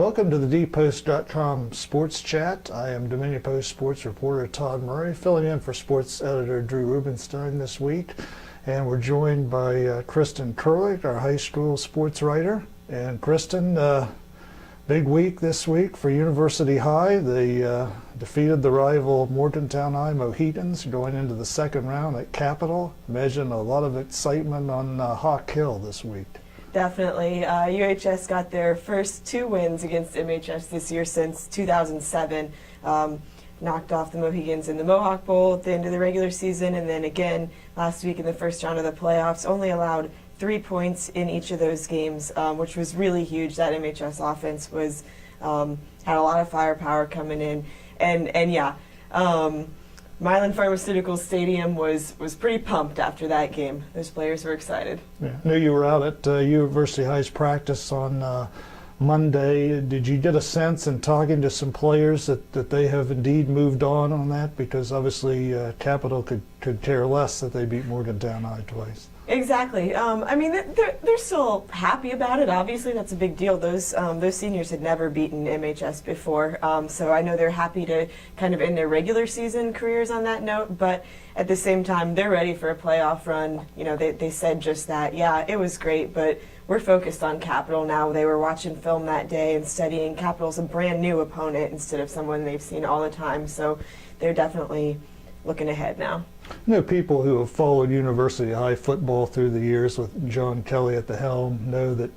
Welcome to the TheDPost.com Sports Chat. I am Dominion Post sports reporter Todd Murray, filling in for sports editor Drew Rubenstein this week. And we're joined by Kristen Kurlick, our high school sports writer. And Kristen, big week this week for University High. They defeated the rival Morgantown High Mohegans going into the second round at Capitol. Imagine a lot of excitement on Hawk Hill this week. Definitely. UHS got their first 2 wins against MHS this year since 2007. Knocked off the Mohegans in the Mohawk Bowl at the end of the regular season, and then again last week in the first round of the playoffs. Only allowed 3 points in each of those games, which was really huge. That MHS offense was had a lot of firepower coming in, and yeah. Mylan Pharmaceutical Stadium was pretty pumped after that game. Those players were excited. Yeah. I knew you were out at University High's practice on Monday. Did you get a sense in talking to some players that they have indeed moved on that? Because obviously Capitol could care less that they beat Morgantown High twice. Exactly. I mean, they're still happy about it. Obviously, that's a big deal. Those seniors had never beaten MHS before, so I know they're happy to kind of end their regular season careers on that note. But at the same time, they're ready for a playoff run. You know, they said just that. Yeah, it was great, but we're focused on Capitol now. They were watching film that day and studying. Capitol's a brand new opponent instead of someone they've seen all the time. So they're definitely looking ahead now. You know, people who have followed University High football through the years with John Kelly at the helm know that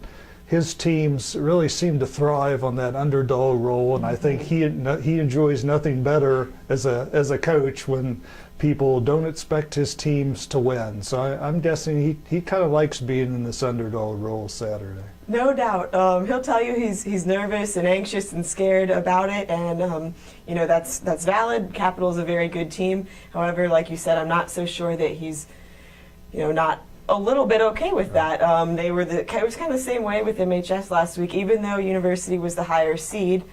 his teams really seem to thrive on that underdog role, and I think he enjoys nothing better as a coach when people don't expect his teams to win. So I'm guessing he kind of likes being in this underdog role Saturday. No doubt. He'll tell you he's nervous and anxious and scared about it, and you know, that's valid. Capitol's a very good team. However, like you said, I'm not so sure that he's, you know, not a little bit okay with that. It was kind of the same way with MHS last week, even though University was the higher seed.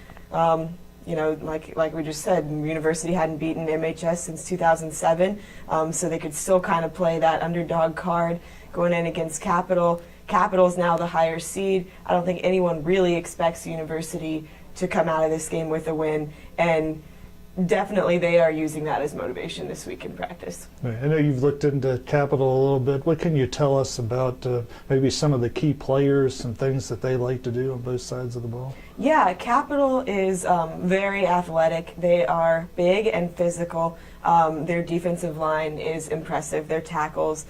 You know, like we just said, University hadn't beaten MHS since 2007, so they could still kind of play that underdog card going in against Capitol. Capitol's now the higher seed. I don't think anyone really expects University to come out of this game with a win, and definitely they are using that as motivation this week in practice. I know you've looked into Capitol a little bit. What can you tell us about maybe some of the key players and things that they like to do on both sides of the ball? Yeah, Capitol is very athletic. They are big and physical. Their defensive line is impressive. Their tackles,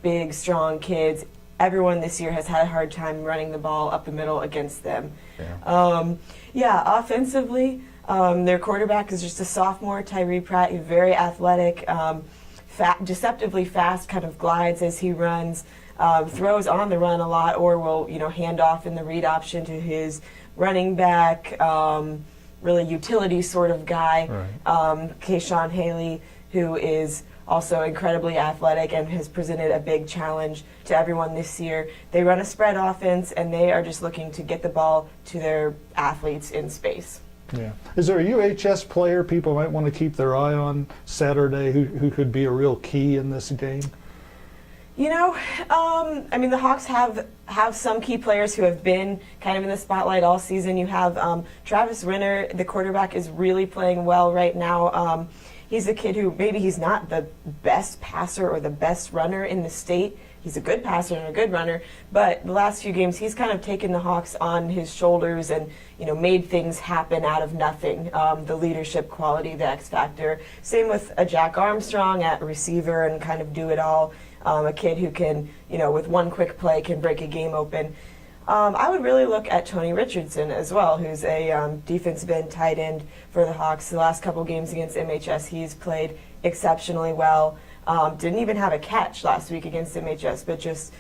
big, strong kids. Everyone this year has had a hard time running the ball up the middle against them. Yeah, offensively, their quarterback is just a sophomore, Tyree Pratt. He's very athletic, deceptively fast, kind of glides as he runs, throws on the run a lot, or will, you know, hand off in the read option to his running back, really utility sort of guy. Right. Kayshawn Haley, who is also incredibly athletic and has presented a big challenge to everyone this year. They run a spread offense, and they are just looking to get the ball to their athletes in space. Yeah. Is there a UHS player people might want to keep their eye on Saturday who could be a real key in this game? You know, I mean, the Hawks have some key players who have been kind of in the spotlight all season. You have Travis Renner, the quarterback, is really playing well right now. He's a kid who maybe he's not the best passer or the best runner in the state. He's a good passer and a good runner, but the last few games he's kind of taken the Hawks on his shoulders and, you know, made things happen out of nothing. The leadership quality, the X factor. Same with a Jack Armstrong at receiver and kind of do it all. A kid who can, you know, with one quick play can break a game open. I would really look at Tony Richardson as well, who's a defensive end tight end for the Hawks. The last couple games against MHS, he's played exceptionally well. Didn't even have a catch last week against MHS, but just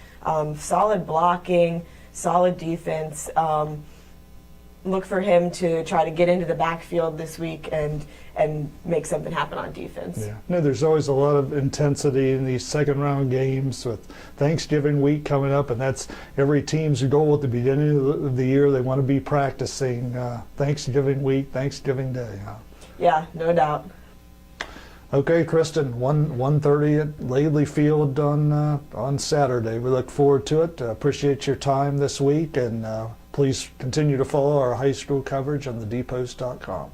solid blocking, solid defense. Look for him to try to get into the backfield this week and make something happen on defense. Yeah, no, there's always a lot of intensity in these second round games with Thanksgiving week coming up, and that's every team's goal at the beginning of the year. They want to be practicing Thanksgiving week, Thanksgiving Day. Huh? Yeah, no doubt. Okay, Kristen, 1:30 at Laidley Field on Saturday. We look forward to it. Appreciate your time this week, and please continue to follow our high school coverage on TheDPost.com.